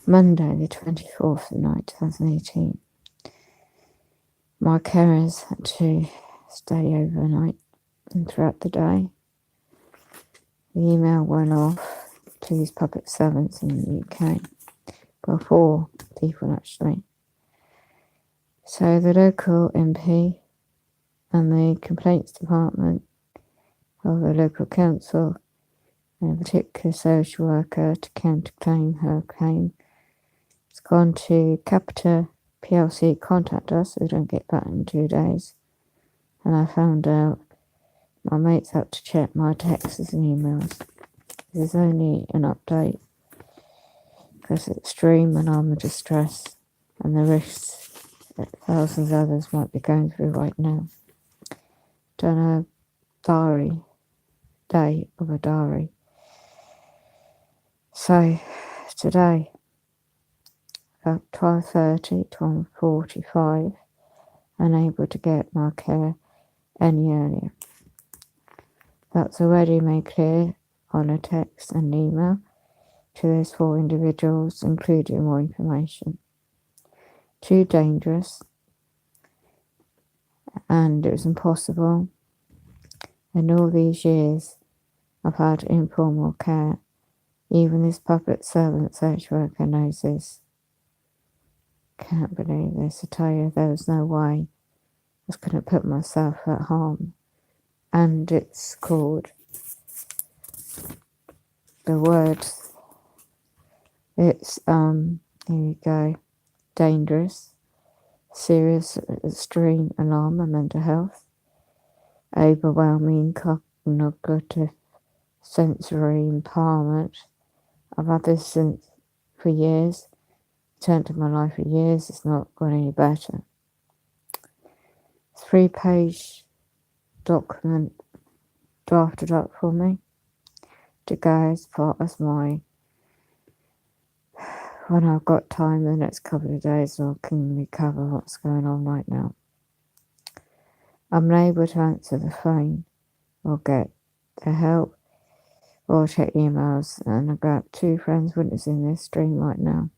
Monday, the 24th of night, 2018. My carers had to stay overnight and throughout the day. The email went off to these public servants in the UK. Well, 4 people actually. So the local MP and the complaints department of the local council and a particular social worker to counterclaim her claim. It's gone to Capita PLC, contact us, we don't get that in 2 days. And I found out my mates had to check my texts and emails. There's only an update because it's extreme and I'm in distress and the risks that thousands of others might be going through right now. Done a day of a diary. So today, about 12:30, 12:45, unable to get my care any earlier. That's already made clear on a text and email to those 4 individuals, including more information. Too dangerous, and it was impossible. In all these years, I've had informal care. Even this public servant social worker knows this. Can't believe this. I tell you, there was no way I was going to put myself at harm. And it's called the word. It's here we go. Dangerous, serious, extreme alarm and mental health, overwhelming cognitive sensory impairment. I've had this since for years. Turned to my life for years. It's not got any better. 3-page document drafted up for me to go as part as my, when I've got time the next couple of days, I can recover what's going on right now. I'm unable to answer the phone or get the help or check emails, and I've got 2 friends witnessing this stream right now.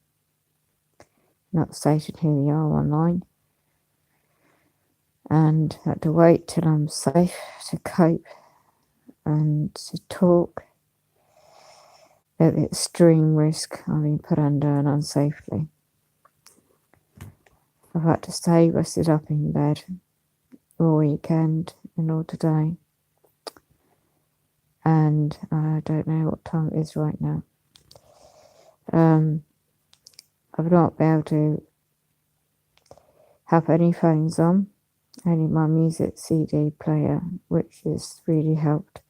Not stated who they are online. And I have to wait till I'm safe to cope and to talk at the extreme risk I've been put under and unsafely. I've had to stay rested up in bed all weekend and all today. And I don't know what time it is right now. I've not been able to have any phones on, only my music CD player, which has really helped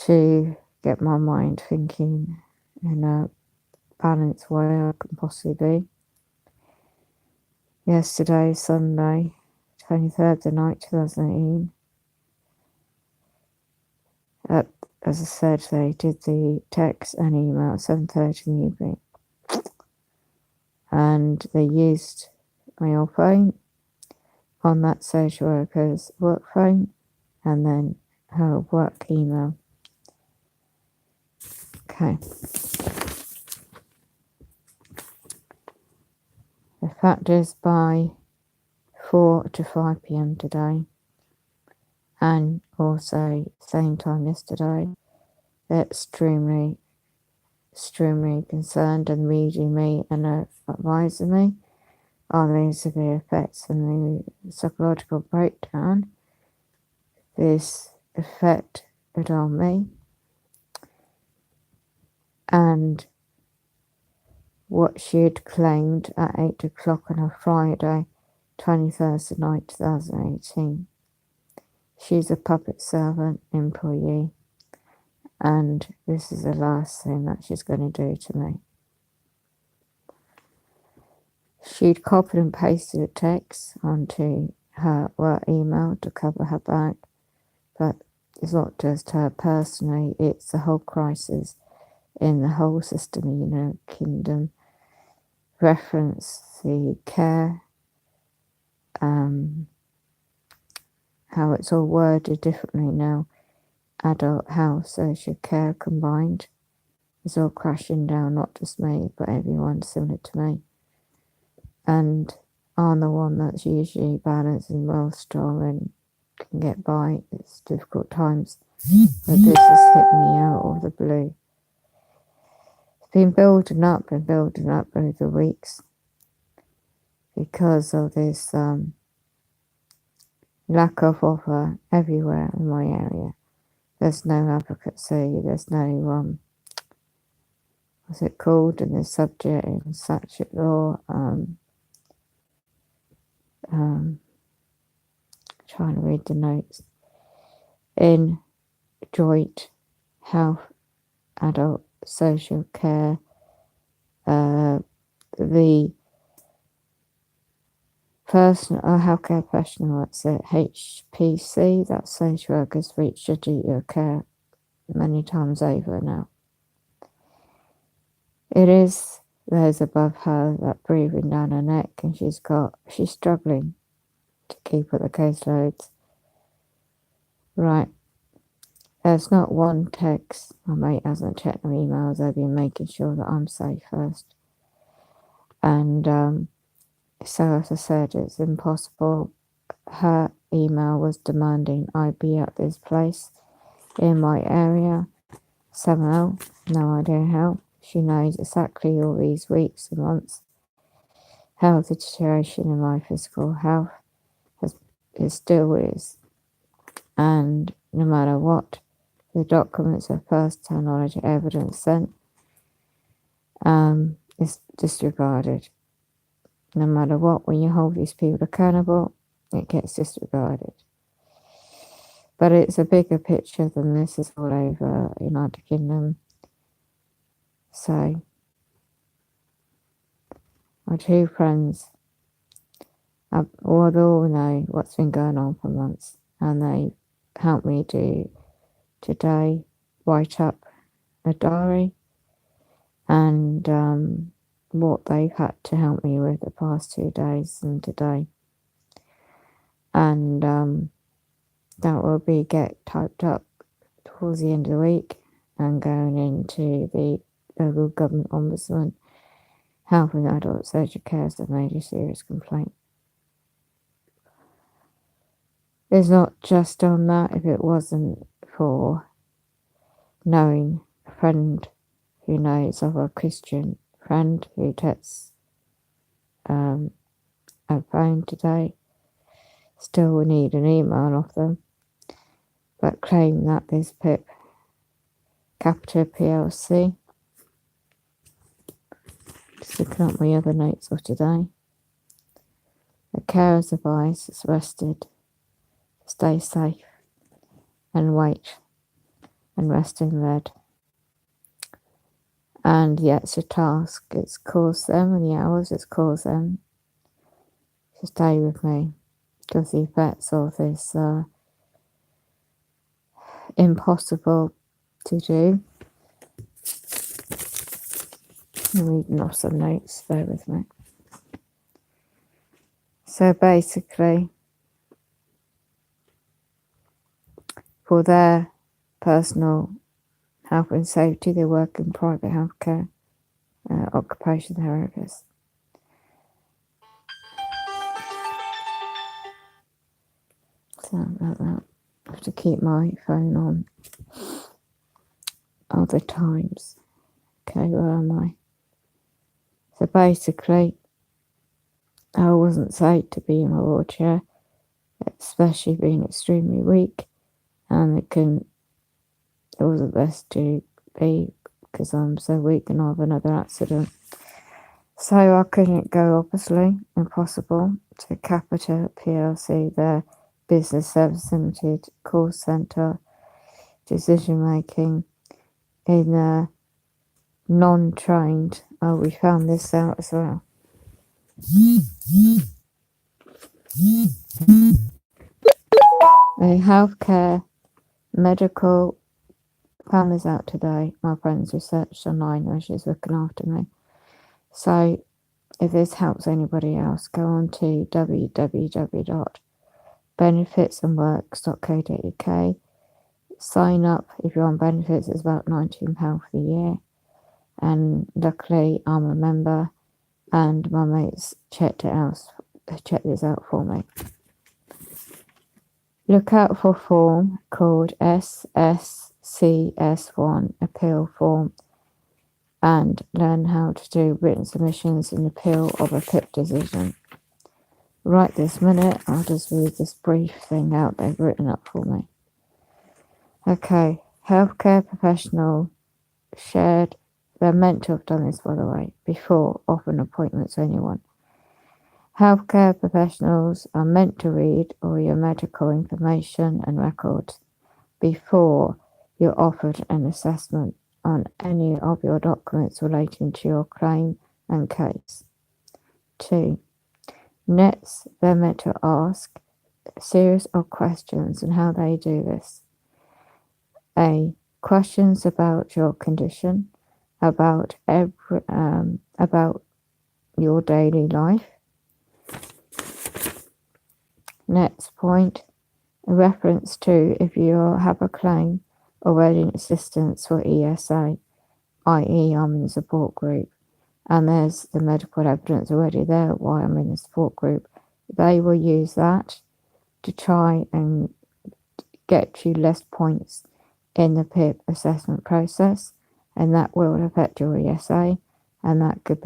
to get my mind thinking in a balanced way I can possibly be. Yesterday, Sunday, 23rd of night, 2018, as I said, they did the text and email at 7:30 in the evening. And they used my old phone on that social worker's work phone and then her work email. Okay. The fact is, by 4 to 5 p.m. today, and also same time yesterday, they're extremely concerned and reading me and advising me on the severe effects and the psychological breakdown this effect had on me, and what she had claimed at 8 o'clock on a Friday, 21st of night, 2018. She's a public servant employee, and this is the last thing that she's going to do to me. She'd copied and pasted a text onto her work email to cover her back, but it's not just her personally, it's the whole crisis in the whole system of the United Kingdom. Reference the care, how it's all worded differently now, adult health, social care combined is all crashing down, not just me, but everyone similar to me. And I'm the one that's usually balanced and well strong and can get by. It's difficult times, but this has hit me out of the blue. It's been building up over the weeks because of this lack of offer everywhere in my area. There's no advocacy, there's no what's it called in this subject in statute law, trying to read the notes, in joint health, adult social care, the person or healthcare professional, that's it, HPC, that's social workers, reached a duty of care many times over now. It is those above her that breathing down her neck, and she's struggling to keep up the caseloads. Right. There's not one text. My mate hasn't checked my emails. I've been making sure that I'm safe first. And so, as I said, it's impossible. Her email was demanding I be at this place in my area somehow. No idea how. She knows exactly all these weeks and months how the deterioration in my physical health it still is. And no matter what, the documents of first-hand knowledge evidence sent is disregarded. No matter what, when you hold these people accountable, it gets disregarded. But it's a bigger picture than this. Is all over United Kingdom. So, my two friends, they all know what's been going on for months, and they helped me to today write up a diary and what they've had to help me with the past 2 days and today. And that will get typed up towards the end of the week and going into the local government ombudsman. Health and adult social care has made a serious complaint. It's not just on that. If it wasn't for knowing a friend who knows of a Christian friend who texts a phone today, still need an email off them, but claim that this PIP, Capital PLC, just looking at my other notes of today, the carer's advice is rested, stay safe and wait and rest in bed. And yet it's a task it's caused them and the hours it's caused them to stay with me because the effects of this are impossible to do. I'm reading off some notes, bear with me. So basically, for their personal health and safety, they work in private healthcare, occupational therapists. So about that, I have to keep my phone on other times. Okay, where am I? So basically, I wasn't safe to be in my wheelchair, especially being extremely weak, and it wasn't best to be because I'm so weak and I have another accident. So I couldn't go, obviously, impossible, to Capita PLC, their business service limited call centre, decision making in a non-trained. Oh, we found this out as well. A healthcare medical, found this out today. My friend's researched online where she's looking after me. So if this helps anybody else, go on to www.benefitsandworks.co.uk. Sign up if you're on benefits. It's about £19 for the year. and luckily I'm a member, and my mates checked this out for me. Look out for form called SSCS1 appeal form, and learn how to do written submissions in appeal of a PIP decision. Right this minute, I'll just read this brief thing out they've written up for me. Okay, healthcare professional shared, they're meant to have done this, by the way, before offering appointments to anyone. Healthcare professionals are meant to read all your medical information and records before you're offered an assessment on any of your documents relating to your claim and case. 2. Next, they're meant to ask a series of questions, and how they do this. A. Questions about your condition, about your daily life. Next point, a reference to if you have a claim already in assistance for ESA, i.e. I'm in a support group, and there's the medical evidence already there why I'm in a support group. They will use that to try and get you less points in the PIP assessment process, and that will affect your ESA, and that could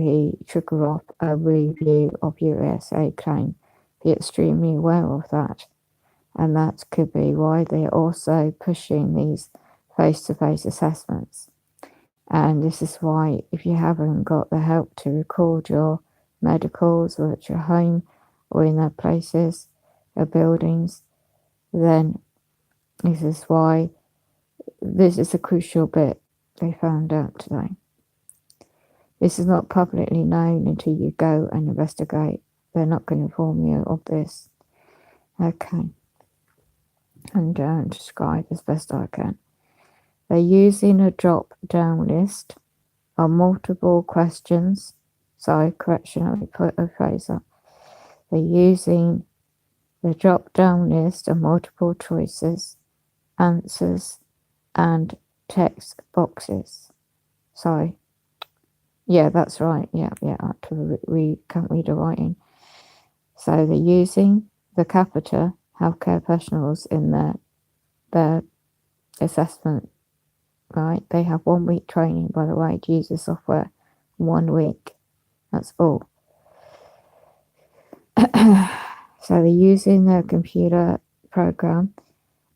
trigger off a review of your ESA claim. Be extremely aware of that, and that could be why they're also pushing these face-to-face assessments. And this is why, if you haven't got the help to record your medicals, or at your home or in their places or buildings, then this is why this is a crucial bit they found out today. This is not publicly known until you go and investigate. They're not going to inform you of this. Okay. I'm going to describe as best I can. They're using a drop-down list of multiple questions. Sorry, correction, let me put a phrase up. They're using the drop-down list of multiple choices, answers, and text boxes. Sorry. Yeah, that's right. Yeah. We can't read the writing. So they're using the capita healthcare professionals in their assessment, right? They have 1 week training, by the way, to use the software. 1 week. That's all. So they're using their computer program,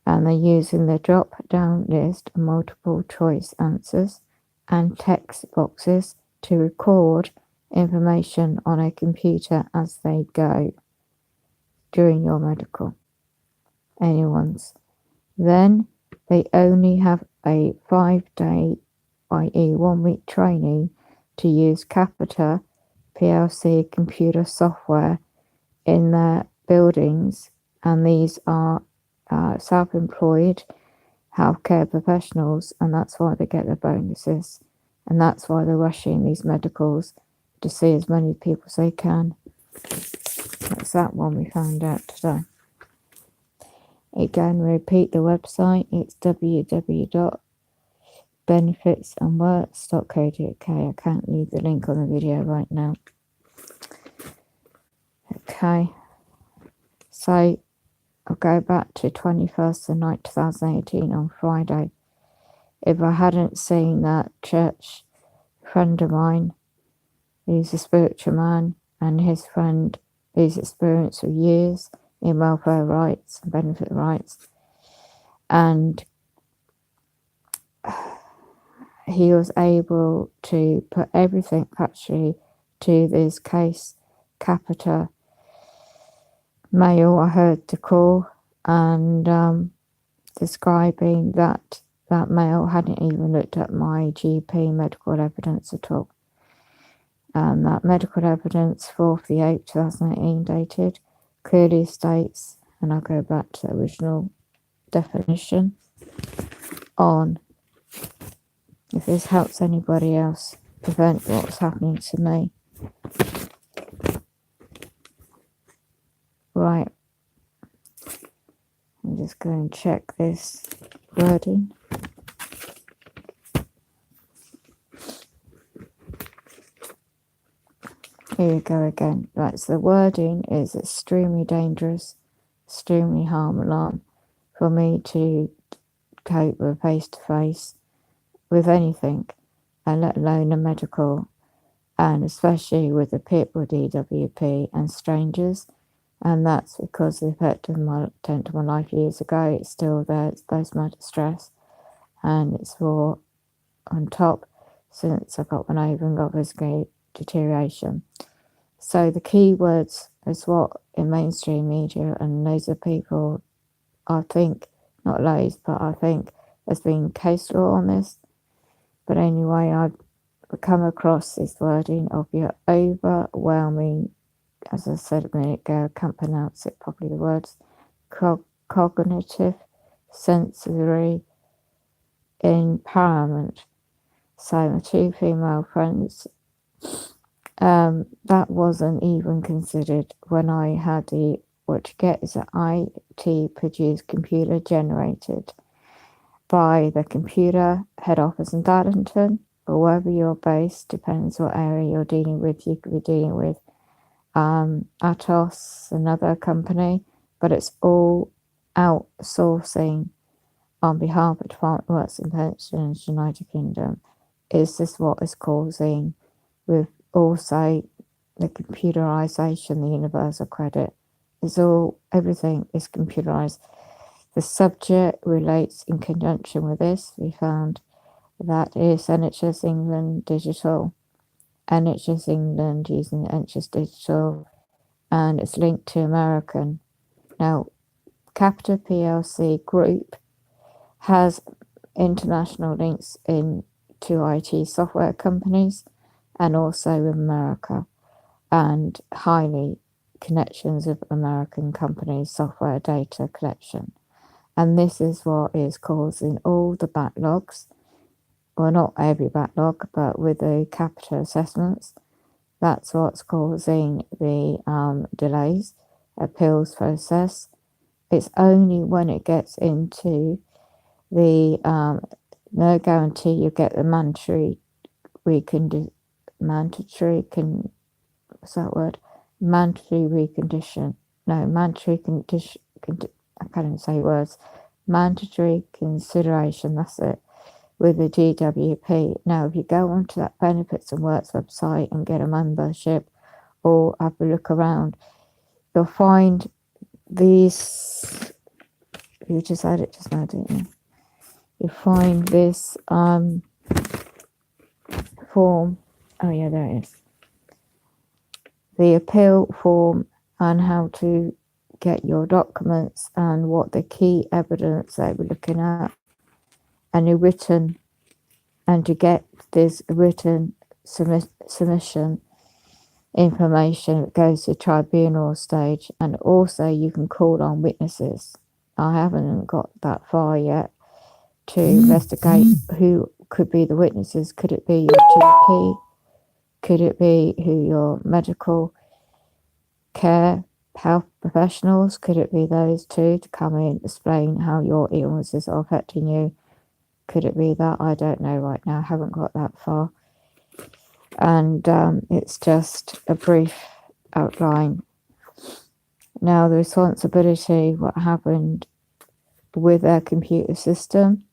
and they're using the drop-down list of multiple choice answers and text boxes to record information on a computer as they go during your medical. Anyone's. Then they only have a 5-day, i.e. 1 week training to use Capita PLC computer software in their buildings, and these are self-employed healthcare professionals, and that's why they get the bonuses, and that's why they're rushing these medicals to see as many people as they can. That's that one we found out today. Again, repeat the website. It's www.benefitsandworks.co.uk. I can't leave the link on the video right now. Okay, so I'll go back to 21st of night 2018 on Friday. If I hadn't seen that church friend of mine, who's a spiritual man, and his friend who's experienced for years in welfare rights and benefit rights, and he was able to put everything factually to this case, Capita Mail, I heard the call, and describing that mail hadn't even looked at my GP medical evidence at all. That medical evidence, 4th the 8th, 2018 dated, clearly states, and I'll go back to the original definition on, if this helps anybody else prevent what's happening to me. Right. I'm just going to check this wording. Here we go again. Right, so the wording is extremely dangerous, extremely harm alarm for me to cope with face to face with anything, and let alone a medical, and especially with the PIP or DWP and strangers. And that's because the effect of my attempt to my life years ago, it's still there, it's post-traumatic stress, and it's for on top since I got run over and got physical deterioration. So the key words is what in mainstream media, and loads of people, I think, not loads, but I think there's been case law on this. But anyway, I've come across this wording of your overwhelming, as I said a minute ago, I can't pronounce it properly, the words, cognitive, sensory empowerment. So my two female friends, that wasn't even considered when I had what you get is an IT produced computer generated by the computer head office in Darlington, or wherever you're based, depends what area you're dealing with. You could be dealing with Atos, another company, but it's all outsourcing on behalf of Department of Works and Pensions, United Kingdom. Is this what is causing, with also the computerization, the universal credit, is all, everything is computerized. The subject relates in conjunction with this. We found that is NHS England Digital, NHS England using NHS Digital, and it's linked to American. Now, Capita PLC Group has international links in to IT software companies and also with America, and highly connections with American companies' software data collection. And this is what is causing all the backlogs. Well, not every backlog, but with the Capita assessments, that's what's causing the delays, appeals process. It's only when it gets into the no guarantee you get the mandatory recondition. No, mandatory condition. I can't even say words. Mandatory consideration. That's it. With the DWP. Now, if you go onto that Benefits and Works website and get a membership or have a look around, you'll find these. You just had it just now, didn't you? You find this form. Oh yeah, there it is. The appeal form and how to get your documents and what the key evidence they were looking at, and a written, and to get this written submission information, it goes to tribunal stage, and also you can call on witnesses. I haven't got that far yet to investigate who could be the witnesses. Could it be your GP? Could it be who your medical care health professionals? Could it be those two to come in, explain how your illnesses are affecting you? Could it be that? I don't know right now. I haven't got that far. And it's just a brief outline. Now, the responsibility, what happened with their computer system,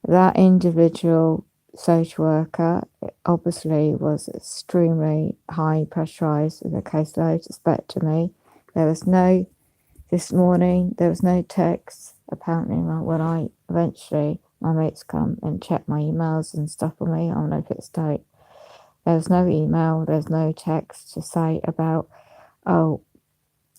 that individual social worker obviously was extremely high pressurized with a caseload. Suspect to me, this morning there was no text. Apparently, when I eventually my mates come and check my emails and stuff for me, I don't know if it's date. There was no email. There's no text to say about the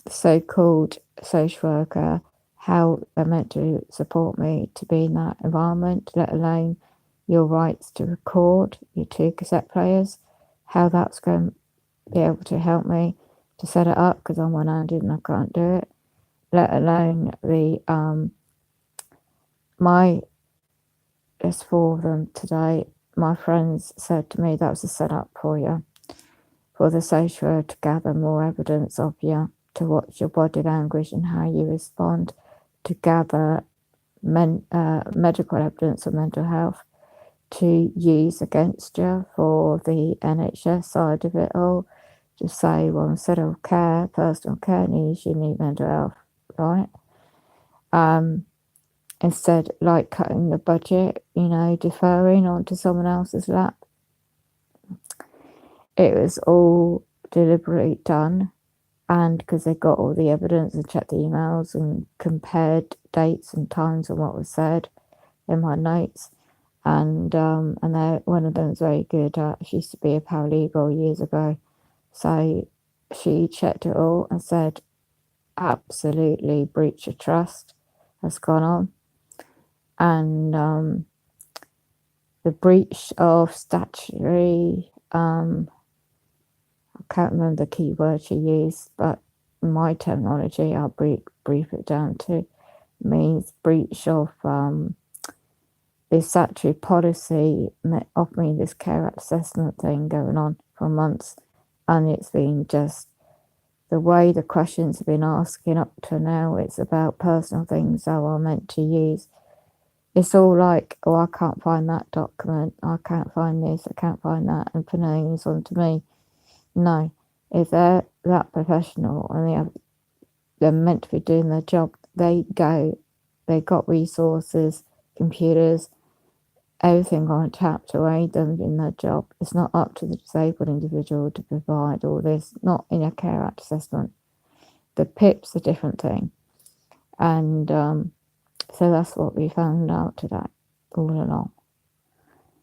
so-called social worker, how they're meant to support me to be in that environment, let alone your rights to record your 2 cassette players, how that's going to be able to help me to set it up, because I'm one-handed and I can't do it, let alone there's 4 of them today. My friends said to me that was a setup for you, for the social worker to gather more evidence of you, to watch your body language and how you respond, to gather medical evidence of mental health, to use against you for the NHS side of it all, to say, well, instead of care, personal care needs, you need mental health, right? Instead, like cutting the budget, deferring onto someone else's lap. It was all deliberately done, and because they got all the evidence and checked the emails and compared dates and times and what was said in my notes. And one of them was very good. She used to be a paralegal years ago, so she checked it all and said, absolutely breach of trust has gone on, and the breach of statutory. I can't remember the key word she used, but my terminology, I'll brief it down to, means breach of the statutory policy of me, this care assessment thing going on for months, and it's been just the way the questions have been asking up to now. It's about personal things how I'm meant to use. It's all like, oh, I can't find that document, I can't find this, I can't find that, and putting names onto me. No, if they're that professional and they're meant to be doing their job, they got resources, computers, everything on tap to aid them in their job. It's not up to the disabled individual to provide all this, not in a Care Act assessment. The PIP's a different thing. And so that's what we found out today, all along.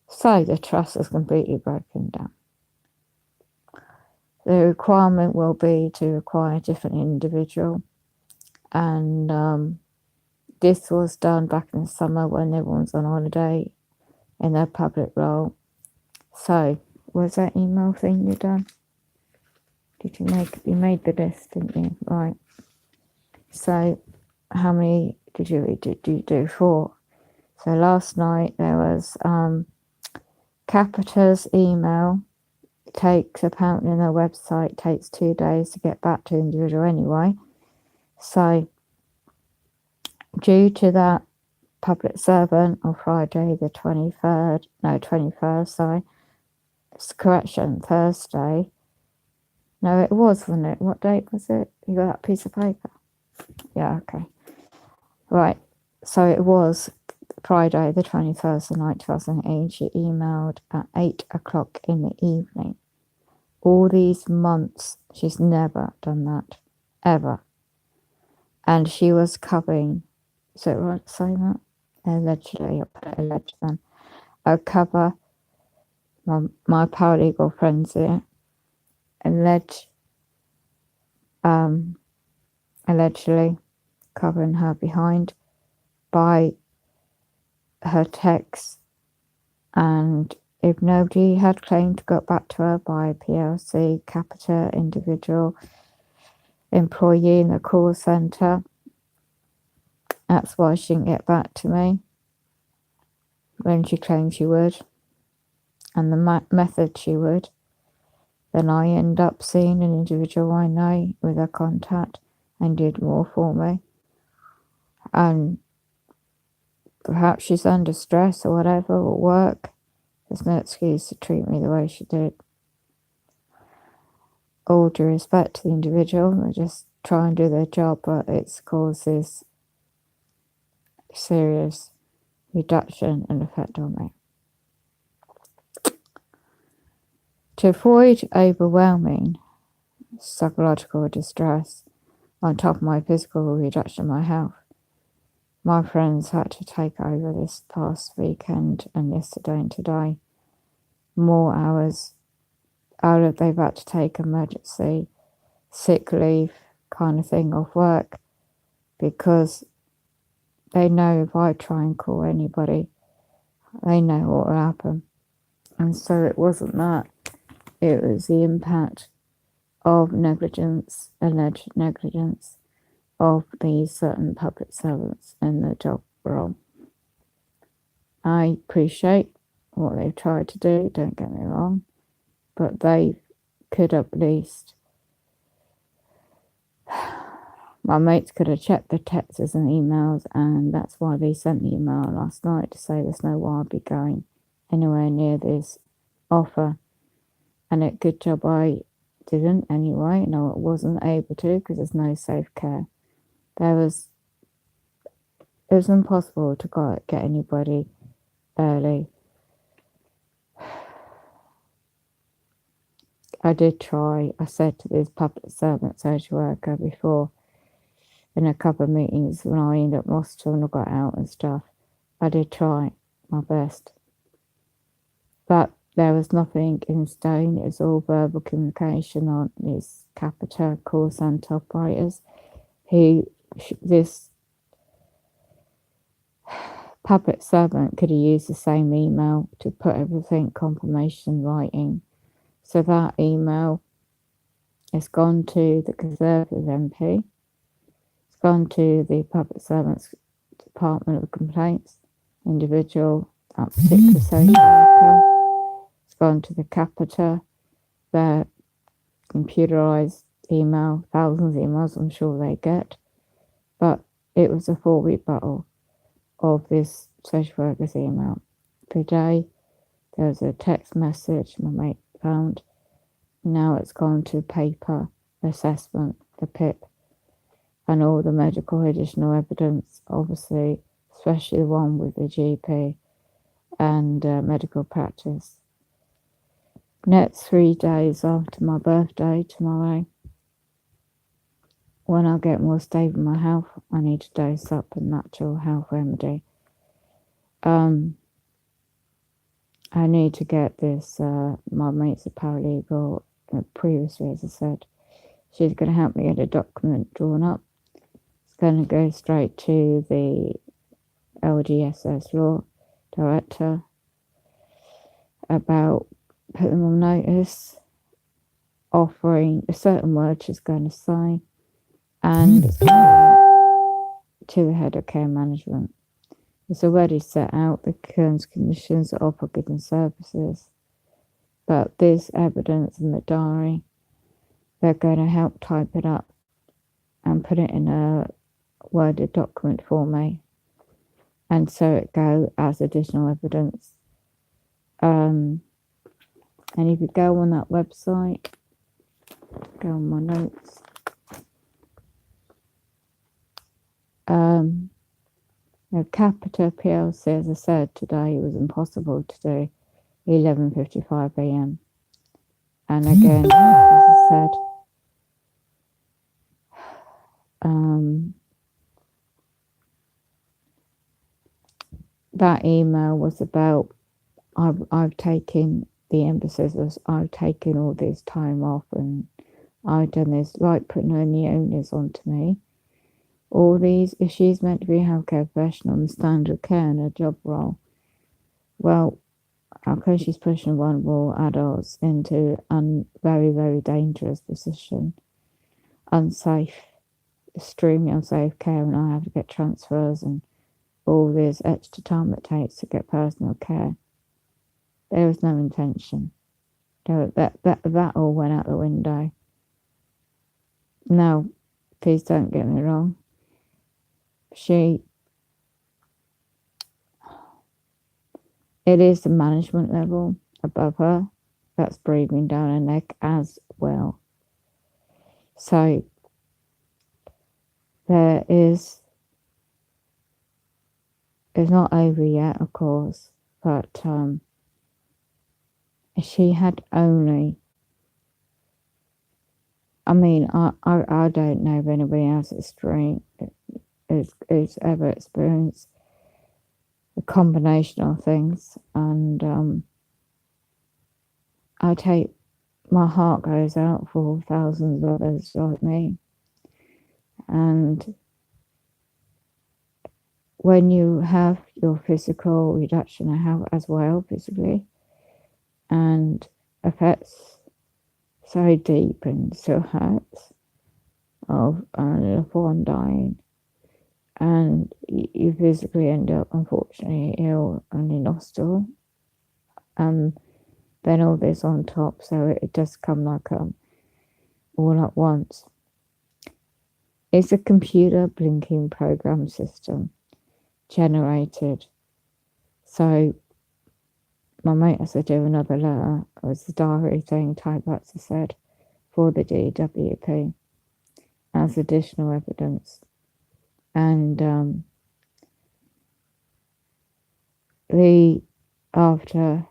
So the trust is completely broken down. The requirement will be to require a different individual. And this was done back in the summer when everyone's on holiday in their public role. So, was that email thing you done? You made the list, didn't you? Right. So, how many did you do? 4. So last night there was Capita's email. Takes, apparently on their website, takes 2 days to get back to the individual anyway. So due to that, public servant on Friday the 21st, sorry. Correction, Thursday. No, it was, wasn't it? What date was it? You got that piece of paper? Yeah, okay. Right. So it was Friday the 21st of night, 2008. She emailed at 8 o'clock in the evening. All these months, she's never done that, ever. And she was covering, is it right to say that? Allegedly, I'll put it alleged then. A cover, my paralegal friends here, allegedly covering her behind by her texts, and if nobody had claimed to got back to her by PLC, Capita, individual, employee in the call centre, that's why she didn't get back to me when she claimed she would, and the method she would. Then I end up seeing an individual I know with her contact and did more for me. And perhaps she's under stress or whatever, or work. There's no excuse to treat me the way she did. All due respect to the individual, they just try and do their job, but it causes serious reduction and effect on me. To avoid overwhelming psychological distress on top of my physical reduction of my health, my friends had to take over this past weekend and yesterday and today more hours. They've had to take emergency sick leave kind of thing off work because they know if I try and call anybody, they know what will happen. And so it wasn't that. It was the impact of negligence, alleged negligence of these certain public servants in their job role. I appreciate what they've tried to do, don't get me wrong, but they could at least, my mates could have checked the texts and emails, and that's why they sent the email last night to say there's no way I'll be going anywhere near this offer. And a good job I didn't anyway. No, it wasn't able to because there's no safe care. It was impossible to get anybody early. I did try. I said to this public servant social worker before in a couple of meetings when I ended up in hospital and I got out and stuff. I did try my best. But there was nothing in stone. It was all verbal communication on these capita call centre operators this public servant could have used the same email to put everything confirmation in writing. So that email has gone to the Conservative MP, it's gone to the Public Servants Department of Complaints, individual, that particular social worker, it's gone to the Capita, their computerised email, thousands of emails I'm sure they get, but it was a 4-week battle of this social worker's email. Today, there was a text message my mate found. Now it's gone to paper assessment, the PIP, and all the medical additional evidence, obviously, especially the one with the GP and medical practice. Next 3 days after my birthday, tomorrow, when I get more stable in my health, I need to dose up a natural health remedy. I need to get this, my mate's a paralegal, previously, as I said, she's going to help me get a document drawn up. It's going to go straight to the LGSS law director about putting them on notice, offering a certain word she's going to say, and it's going to the head of care management. It's already set out the terms and conditions of forgiven services, but this evidence in the diary, they're going to help type it up and put it in a worded document for me, and so it go as additional evidence. And if you go on that website, go on my notes. Capita PLC, as I said today, it was impossible to do 11:55 a.m. And again, as I said, that email was about I've taken the emphasis. I've taken all this time off and I've done this, like putting any onus onto me. All these, if she's meant to be a healthcare professional and standard of care in her job role, well, how come she's pushing vulnerable adults into a very, very dangerous position, unsafe, extremely unsafe care, and I have to get transfers and all this extra time it takes to get personal care. There was no intention. That all went out the window. Now, please don't get me wrong. It is the management level above her that's breathing down her neck as well. So it's not over yet, of course, but she had only, I mean, I don't know if anybody else is ever experienced a combination of things, and my heart goes out for thousands of others like me. And when you have your physical reduction of health as well, physically, and affects so deep and so hurts of a loved one dying, and you physically end up unfortunately ill and in hospital, then all this on top, so it does come like all at once. It's a computer blinking program system generated. So my mate has to do another letter. It was the diary thing type, as I said. for the DWP as additional evidence. And after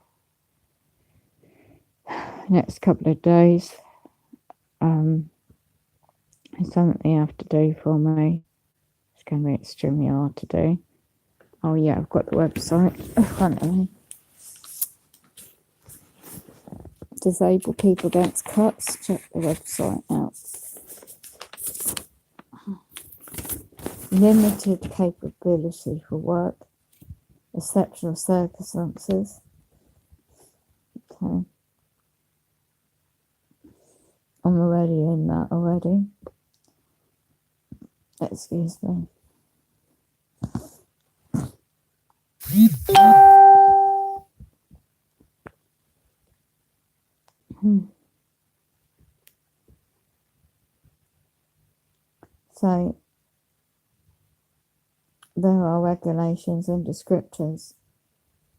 next couple of days, it's something they have to do for me. It's going to be extremely hard to do. Oh yeah, I've got the website in front of me. Disabled People Against Cuts. Check the website out. Limited capability for work. Exceptional circumstances. Okay. I'm already in that already. Excuse me. So there are regulations and descriptors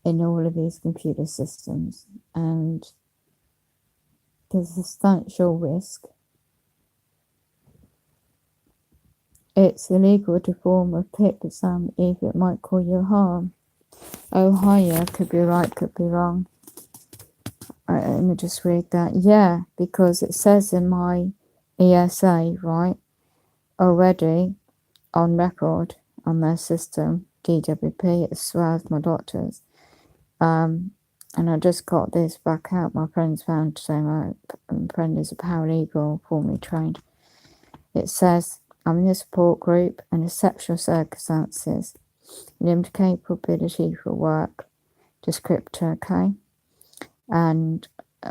in all of these computer systems, and there's a substantial risk. It's illegal to form a PIP exam if it might cause you harm. Oh, hiya, could be right, could be wrong. Let me just read that. Yeah, because it says in my ESA, right, already on record on their system, DWP, as well as my doctors. And I just got this back out. My friend's found today. My friend is a paralegal, formerly trained. It says, I'm in a support group and exceptional circumstances, limited capability for work, descriptor, okay? And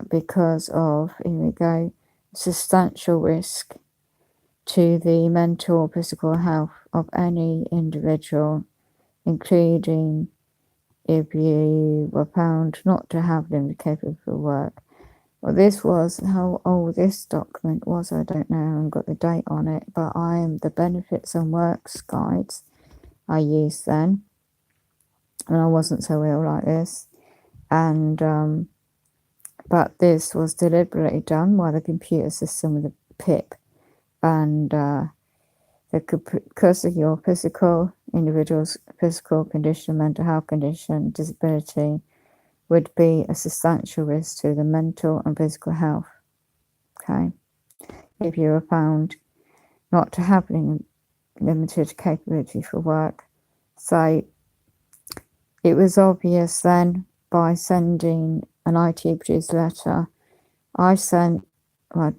because of, here we go, substantial risk to the mental or physical health of any individual, including if you were found not to have limited capability for work. Well, this was how old this document was. I don't know. I haven't got the date on it, but the benefits and works guides I used then, and I wasn't so ill like this. And but this was deliberately done by the computer system with a PIP, and because of your individual's physical condition, mental health condition, disability, would be a substantial risk to the mental and physical health. Okay, if you were found not to have limited capability for work. So it was obvious then by sending an IT produced letter. I sent how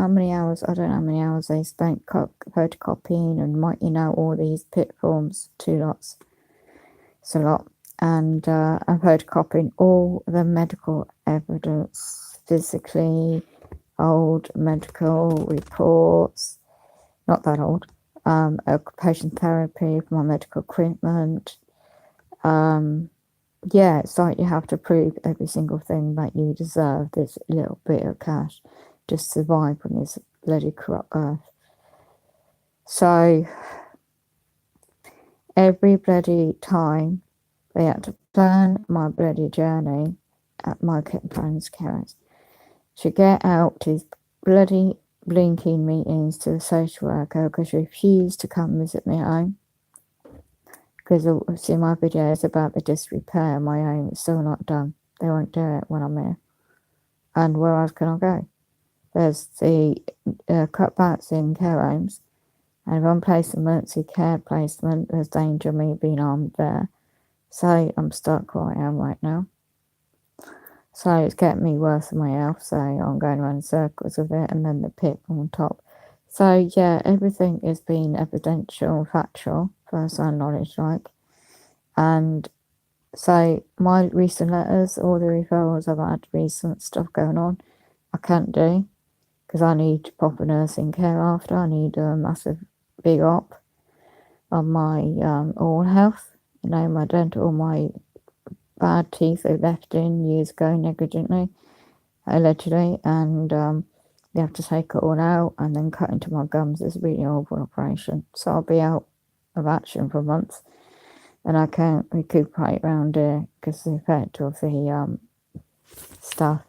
many hours, I don't know how many hours they spent photocopying and all these PIP forms, 2 lots. It's a lot. And I'm photocopying all the medical evidence, physically old medical reports, not that old, occupation therapy for my medical equipment. Yeah, it's like you have to prove every single thing that you deserve this little bit of cash to survive on this bloody corrupt earth. So every bloody time they had to plan my bloody journey at my parents' carers to get out to these bloody blinking meetings to the social worker because she refused to come visit me at home. Because see my videos about the disrepair of my home, it's still not done. They won't do it when I'm here. And where else can I go? There's the cutbacks in care homes, and if I'm placed in emergency care placement, there's danger of me being armed there. So I'm stuck where I am right now. So it's getting me worse than my health, so I'm going around in circles with it, and then the PIP on top. So yeah, everything is being evidential, factual, first-hand knowledge, like. And so my recent letters, all the referrals I've had, recent stuff going on, I can't do because I need proper nursing care after. I need a massive big op on my oral health, my dental, my bad teeth they left in years ago negligently, allegedly, and they have to take it all out and then cut into my gums. It's a really horrible operation. So I'll be out of action for months, and I can't recuperate around here because the effect of the stuff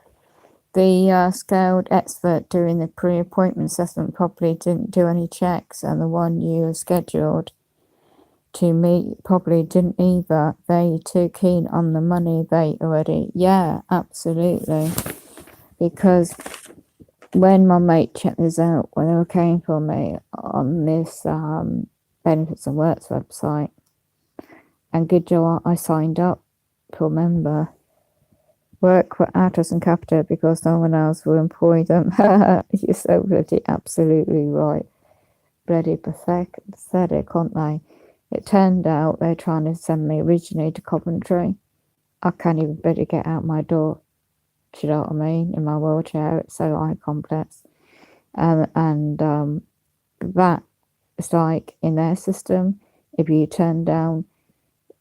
The scaled expert doing the pre-appointment assessment probably didn't do any checks, and the one you were scheduled to meet probably didn't either. They too keen on the money they already. Yeah, absolutely. Because when my mate checked this out, when they were came for me on this Benefits and Works website, and good job I signed up to a member. Work for Atos and Capita because no one else will employ them. You're so bloody absolutely right. Bloody pathetic, aren't they? It turned out they're trying to send me originally to Coventry. I can't even better get out my door. Do you know what I mean? In my wheelchair, it's so eye complex. And that is like in their system, if you turn down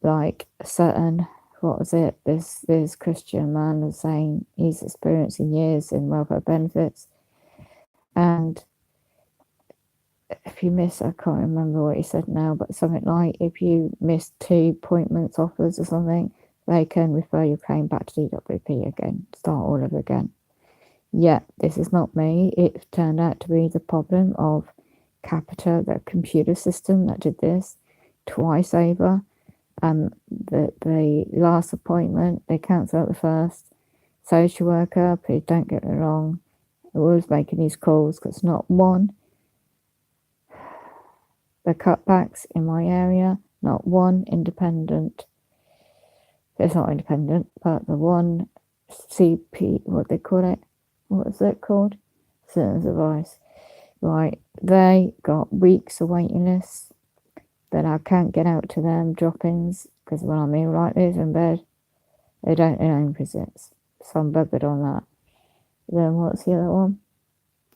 like a certain, what was it? This Christian man was saying he's experiencing years in welfare benefits, and if you miss, I can't remember what he said now, but something like if you miss 2 appointments offers or something, they can refer your claim back to DWP again, start all over again. Yeah, this is not me. It turned out to be the problem of Capita, the computer system that did this twice over. The last appointment, they cancelled the first. Social worker, please don't get me wrong, I was making these calls because not one, the cutbacks in my area, not one independent, it's not independent, but the one CP, what they call it, what is it called? Citizens Advice. Right, they got weeks of waiting lists that I can't get out to them drop-ins because when I'm ill like this in bed, they don't do any visits. So I'm buggered on that. Then what's the other one?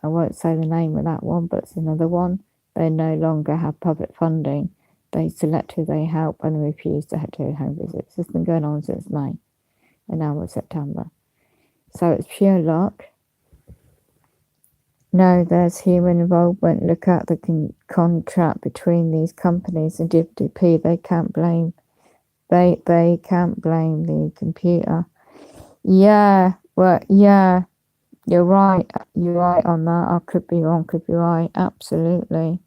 I won't say the name of that one, but it's another one. They no longer have public funding. They select who they help and refuse to do home visits. It's been going on since May, and now we're September. So it's pure luck. No, there's human involvement. Look at the contract between these companies and DWP. They can't blame. They can't blame the computer. Yeah, well, yeah, you're right. You're right on that. I could be wrong, could be right. Absolutely.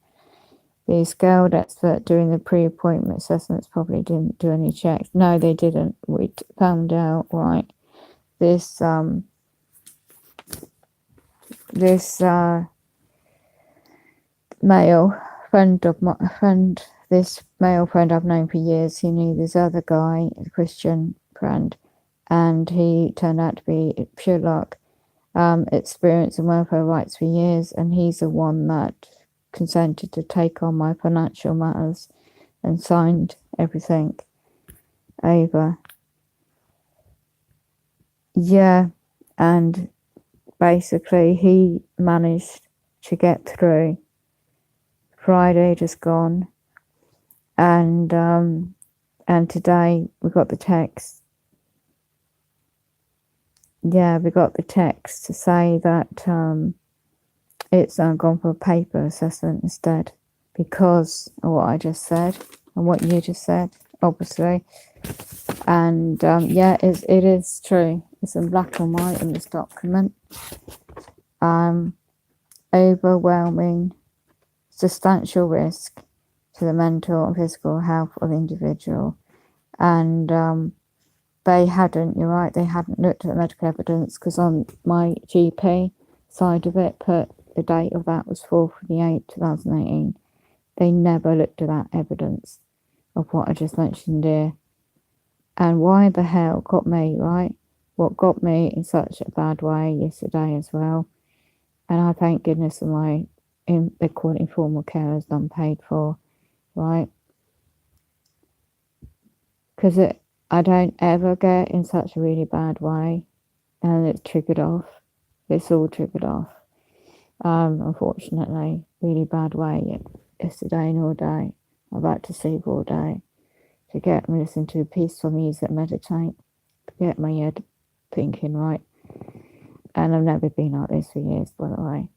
The scaled expert doing the pre-appointment assessments probably didn't do any checks. No, they didn't. We found out, right, this male friend of my friend, this male friend I've known for years, he knew this other guy, a Christian friend, and he turned out to be pure luck, experience in welfare rights for years, and he's the one that consented to take on my financial matters and signed everything over. Yeah, and basically he managed to get through. Friday just gone, and today we got the text. Yeah, we got the text to say that it's gone for a paper assessment instead because of what I just said and what you just said, obviously. And yeah, it is true. It's in black and white in this document. Overwhelming, substantial risk to the mental and physical health of the individual. And they hadn't, you're right, they hadn't looked at the medical evidence because on my GP side of it, put the date of that was 4/28/2018. They never looked at that evidence of what I just mentioned here. And why the hell got me, right? What got me in such a bad way yesterday as well. And I thank goodness for my, they call it informal carers, unpaid for, right? Because I don't ever get in such a really bad way, and it triggered off. It's all triggered off. Unfortunately, really bad way yesterday and all day. I'm about to sleep all day to get me listen to peaceful music, meditate, to get my head thinking right. And I've never been like this for years, by the way.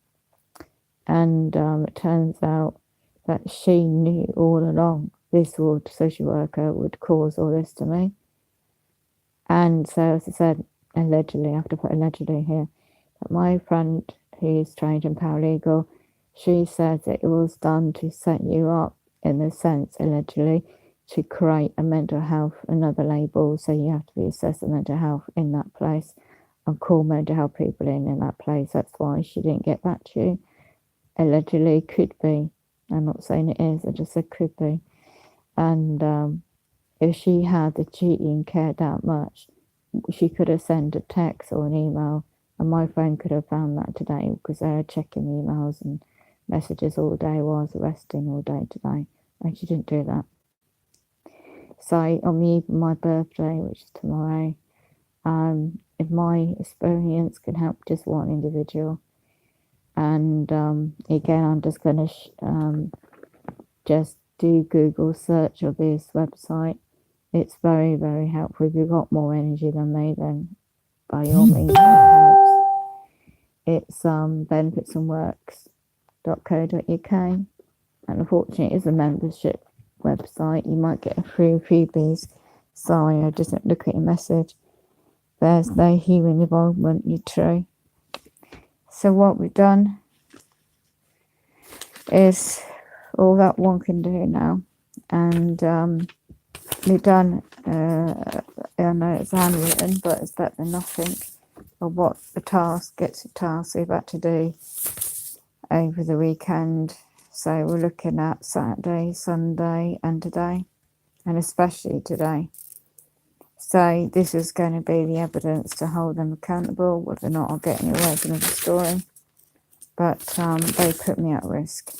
And it turns out that she knew all along this social worker would cause all this to me. And so, as I said, allegedly, I have to put allegedly here, But my friend, who's trained in paralegal, she says that it was done to set you up, in a sense, allegedly, to create a mental health, another label, so you have to be assessed as mental health in that place and call mental health people in that place. That's why she didn't get back to you. Allegedly, could be. I'm not saying it is, I just said could be. And if she had the duty and cared that much, she could have sent a text or an email, and my friend could have found that today, because they were checking emails and messages all day while I was resting all day today, and she didn't do that. So on the eve of my birthday, which is tomorrow, if my experience can help just one individual, and again, I'm just going to just do Google search of this website. It's very, very helpful. If you've got more energy than me, then by all means, it helps. It's benefitsandworks.co.uk, and unfortunately, it is a membership website. You might get a few freebies. Sorry, I just didn't look at your message. There's no human involvement, you're true. So what we've done is all that one can do now, and we've done, I know it's handwritten, but it's better than nothing. Of what the task gets a task we've had to do over the weekend. So we're looking at Saturday, Sunday, and today, and especially today. So this is going to be the evidence to hold them accountable, whether or not I'll get any version of the story. But they put me at risk,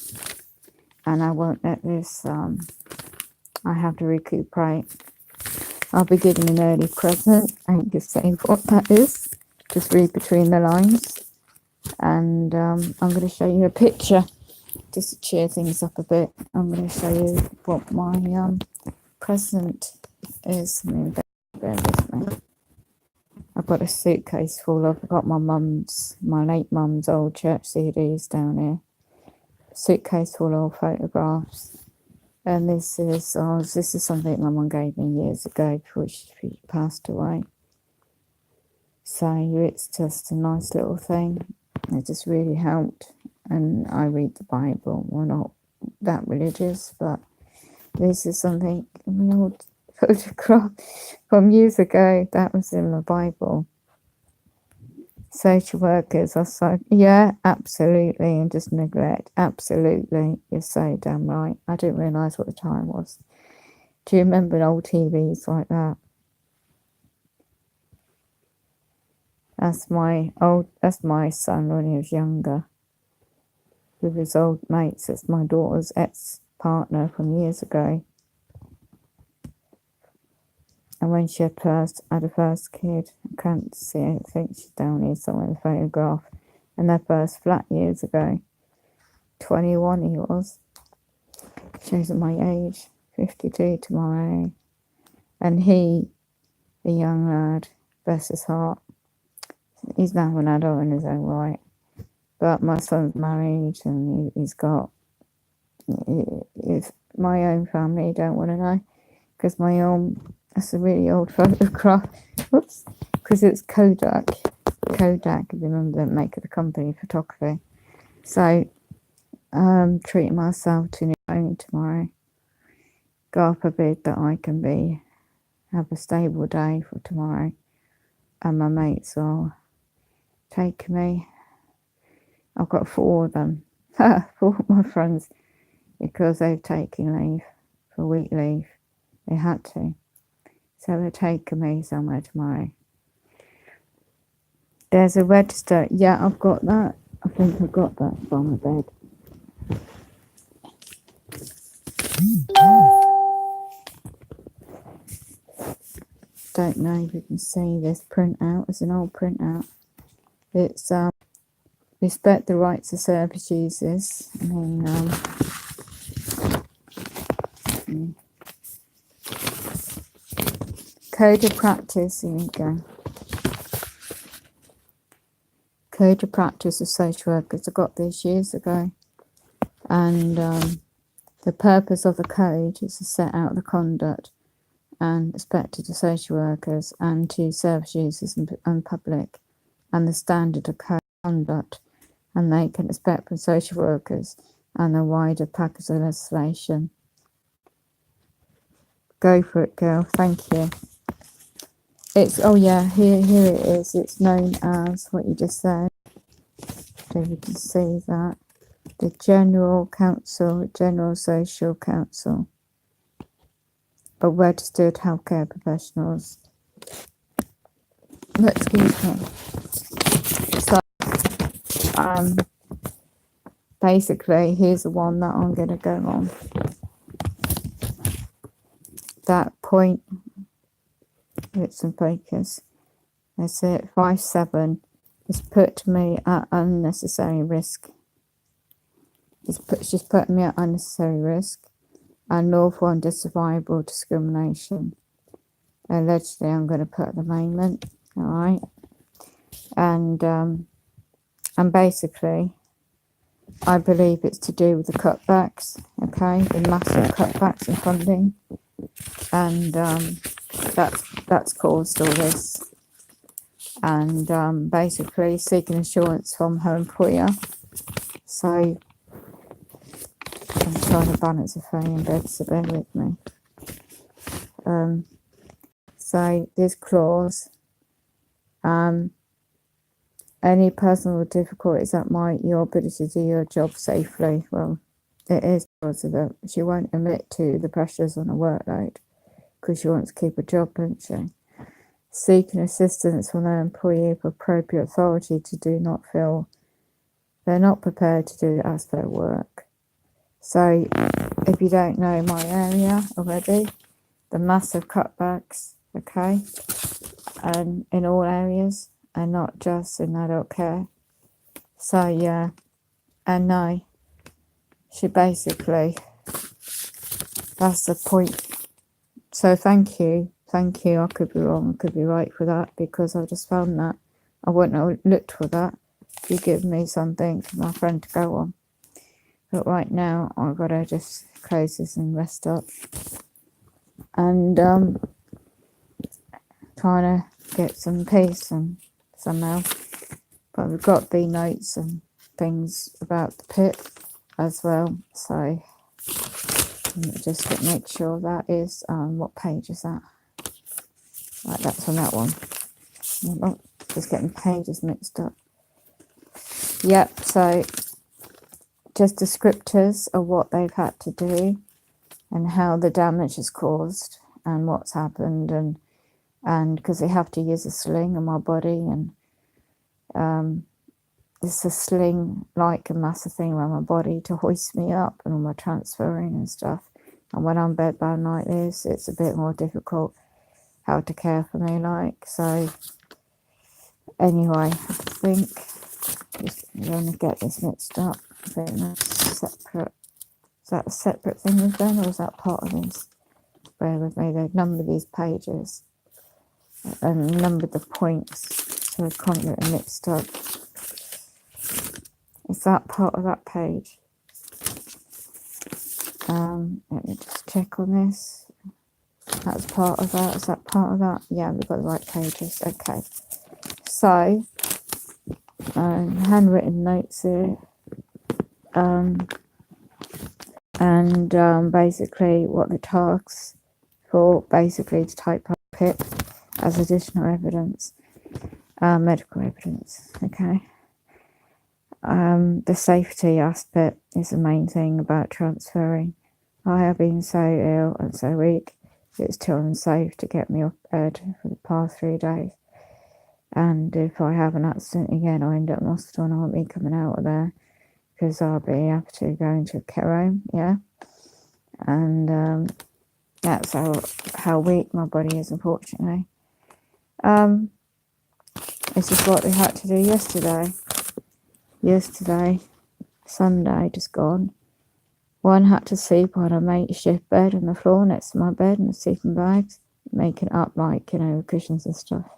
and I won't let this. I have to recuperate. I'll be given an early present. I ain't just saying what that is. Just read between the lines. And I'm going to show you a picture just to cheer things up a bit. I'm going to show you what my present is. Bear with me. I've got a suitcase full of, I've got my late mum's old church CDs down here. Suitcase full of photographs. And this is something my mum gave me years ago before she passed away. So it's just a nice little thing. It just really helped. And I read the Bible. We're not that religious, but this is something, an old photograph from years ago that was in the Bible. Social workers are so, yeah, absolutely, and just neglect, absolutely. You're so damn right. I didn't realise what the time was. Do you remember old TVs like that? That's my son when he was younger, with his old mates. It's my daughter's ex-partner from years ago. And when she had a first kid, I can't see it, I think she's down here somewhere in the photograph, and their first flat years ago. 21 he was. Shows at my age, 52 tomorrow. And he, the young lad, bless his heart, he's now an adult in his own right. But my son's married, and he's got, my own family don't want to know, because that's a really old photograph. Whoops. Because it's Kodak. Kodak, if you remember the make of the company, photography. So I'm treating myself to new phone tomorrow. God forbid that I can have a stable day for tomorrow, and my mates will take me. I've got 4 of them, 4 of my friends, because they've taken leave, for week leave. They had to. So they're taking me somewhere tomorrow. There's a register. Yeah, I've got that. I think I've got that by my bed. Don't know if you can see this printout. It's an old printout. It's respect the rights of service users. And then code of practice. Here you go. Code of practice of social workers. I got this years ago, and the purpose of the code is to set out the conduct and expected to social workers and to service users and public, and the standard of code conduct, and they can expect from social workers and the wider package of legislation. Go for it, girl. Thank you. It's, oh yeah, here it is. It's known as what you just said. So you can see that. The General Council, General Social Council of Registered Healthcare Professionals. Excuse me. So, basically, here's the one that I'm going to go on. That point, it's in focus. That's it. 5-7 is put me at unnecessary risk. She's putting me at unnecessary risk. Unlawful and justifiable discrimination. Allegedly, I'm going to put at the moment. All right. And basically, I believe it's to do with the cutbacks. Okay, the massive cutbacks in funding, and that's caused all this. And basically, seeking assurance from her employer. So I'm trying to balance a phone in bed, so bear with me. So this clause, any personal difficulties that might your ability to do your job safely. Well, it is because of that. She won't admit to the pressures on a workload because she wants to keep a job, doesn't she? Seeking assistance from their employee of appropriate authority to do not feel they're not prepared to do as their work. So if you don't know my area already, the massive cutbacks, okay, and in all areas and not just in adult care. So yeah, and no, she basically, that's the point. So thank you, I could be wrong, I could be right for that, because I just found that. I wouldn't have looked for that. You give me something for my friend to go on. But right now, I've got to just close this and rest up. And trying to get some peace and somehow. But we've got the notes and things about the pit as well. So just to make sure that is, what page is that? Right, that's on that one. Oh, just getting pages mixed up. Yep, so just descriptors of what they've had to do and how the damage is caused and what's happened, and because they have to use a sling on my body, and it's a sling like a massive thing around my body to hoist me up and all my transferring and stuff. And when I'm bedbound like this, it's a bit more difficult how to care for me, like. So anyway, I think I'm going to get this mixed up. I think that's separate. Is that a separate thing we've done, or is that part of this? Bear with me, they've numbered these pages and numbered the points, so I can't get it mixed up. Is that part of that page? Let me just check on this. That's part of that. Is that part of that? Yeah, we've got the right pages. Okay. So, handwritten notes here. And basically what the tasks for, basically to type up PIP as additional evidence, medical evidence, okay. The safety aspect is the main thing about transferring. I have been so ill and so weak, it's too unsafe to get me off bed for the past 3 days. And if I have an accident again, I end up in hospital and I won't be coming out of there because I'll be have to go into a care home, yeah. And that's how weak my body is, unfortunately. This is what they had to do yesterday. Sunday, just gone. One had to sleep on a makeshift bed on the floor next to my bed in the sleeping bags, making it up like, cushions and stuff.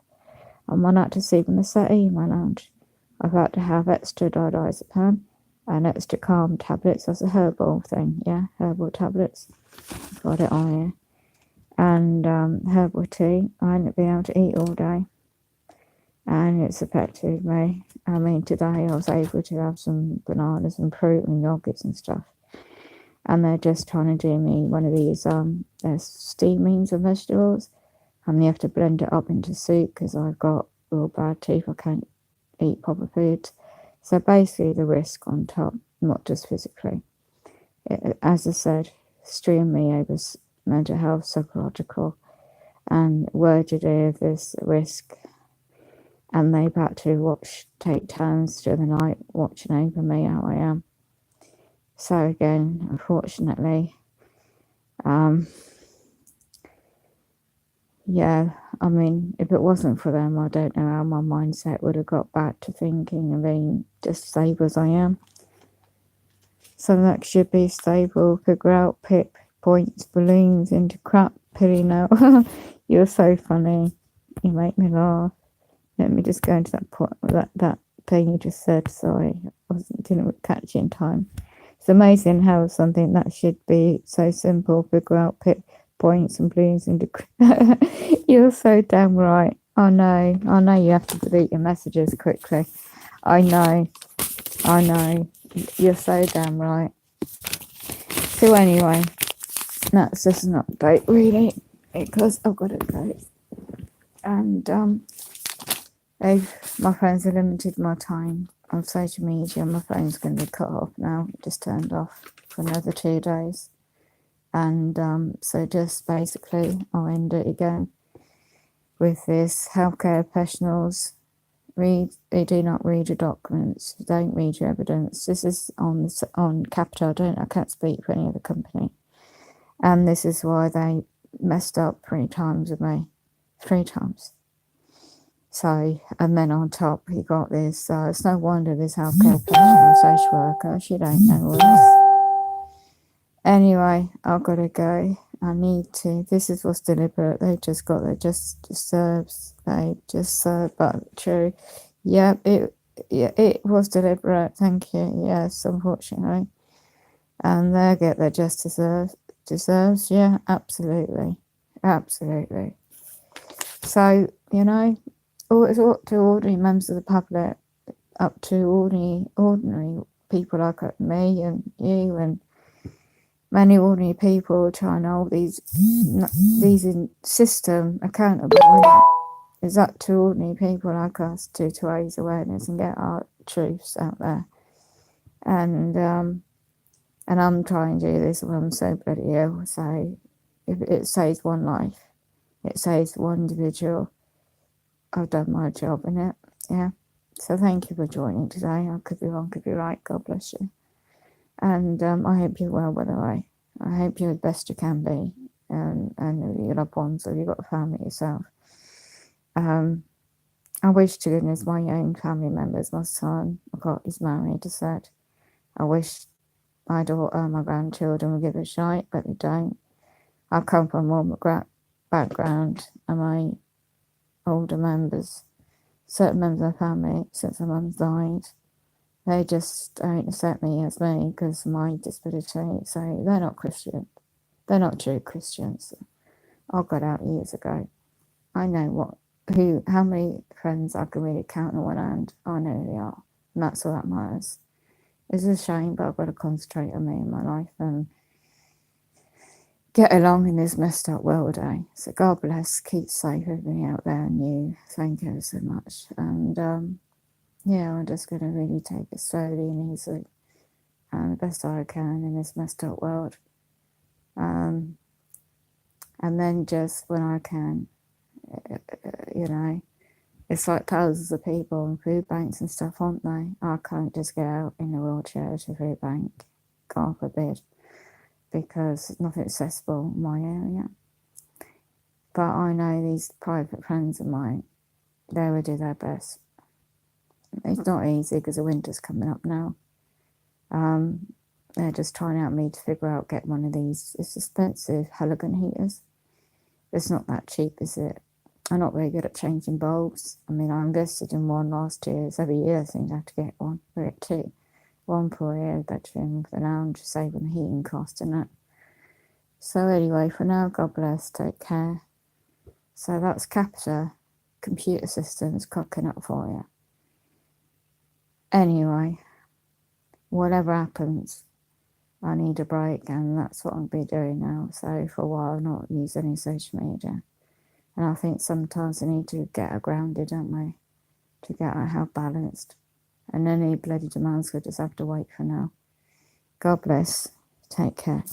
And one had to sleep on the settee in my lounge. I've had to have extra diazepam and extra calm tablets as a herbal thing, yeah, herbal tablets. Got it on here. And herbal tea. I hadn't been able to eat all day. and it's affected me. I mean, today I was able to have some bananas and fruit and yogurts and stuff, and they're just trying to do me one of these steamings of vegetables, and you have to blend it up into soup because I've got real bad teeth. I can't eat proper food. So basically, the risk on top, not just physically. As I said, extremely over mental health, psychological, and worded of this risk. And they've had to take turns through the night watching over me how I am. So again, unfortunately, yeah, I mean, if it wasn't for them, I don't know how my mindset would have got back to thinking and being just stable as I am. So that should be stable, figure out, pip, points, balloons into crap, pity now. You're so funny. You make me laugh. Let me just go into that point, that thing you just said. Sorry, didn't catch it in time. It's amazing how something that should be so simple, figure out, pip, points and balloons into crap. You're so damn right. I know you have to delete your messages quickly. I know. You're so damn right. So anyway, that's just an update really, because I've got to go. And my friends have limited my time on social media. My phone's going to be cut off now. It just turned off for another 2 days. And so just basically I'll end it again with this: healthcare professionals, do not read your documents, don't read your evidence. This is on Capital. I can't speak for any other company, and this is why they messed up 3 times with me, 3 times. So, and then on top you got this. It's no wonder this healthcare professional, social worker, she don't know all this. Anyway, I've got to go. I need to. This is what's deliberate. They just serves. They just serve, but true. Yeah, it was deliberate. Thank you. Yes, unfortunately, and they get their just deserves. Yeah, absolutely. So it's up to ordinary members of the public, up to ordinary people like me and you and many ordinary people trying to hold these in system accountable. It's up to ordinary people like us to raise awareness and get our truths out there. And I'm trying to do this when I'm so bloody ill. So if it saves one life, it saves one individual, I've done my job in it. Yeah. So thank you for joining today. I could be wrong, could be right. God bless you. And I hope you're well, by the way. I hope you're the best you can be, and your loved ones, or you've got a family yourself. I wish to goodness my own family members, my son, he's married, I said. I wish my daughter, my grandchildren would give a shite, but they don't. I come from a warm background, and my older members, certain members of the family, since my mum's died, they just don't accept me as me because of my disability. So they're not Christian. They're not true Christians. I got out years ago. I know how many friends I can really count on one hand. I know who they are, and that's all that matters. It's a shame, but I've got to concentrate on me and my life and get along in this messed up world, eh? So God bless, keep safe everybody out there, and you. Thank you so much. And I'm just going to really take it slowly and easily, and the best I can in this messed up world. And then just when I can, it's like thousands of people in food banks and stuff, aren't they? I can't just get out in a wheelchair to a food bank, God forbid, because nothing accessible in my area. But I know these private friends of mine, they will do their best. It's not easy because the winter's coming up now. They're just trying out me to figure out, get one of these. It's expensive halogen heaters. It's not that cheap, is it? I'm not very good at changing bulbs. I mean, I invested in one last year. So every year I seem to have to get one. I get 2. One for a bedroom, for the lounge, saving the heating cost and that. So anyway, for now, God bless, take care. So that's Capita. computer system's cocking up for you. Anyway, whatever happens, I need a break, and that's what I'll be doing now. So for a while, not use any social media. And I think sometimes I need to get grounded, don't we? To get our health balanced. And any bloody demands will just have to wait for now. God bless. Take care.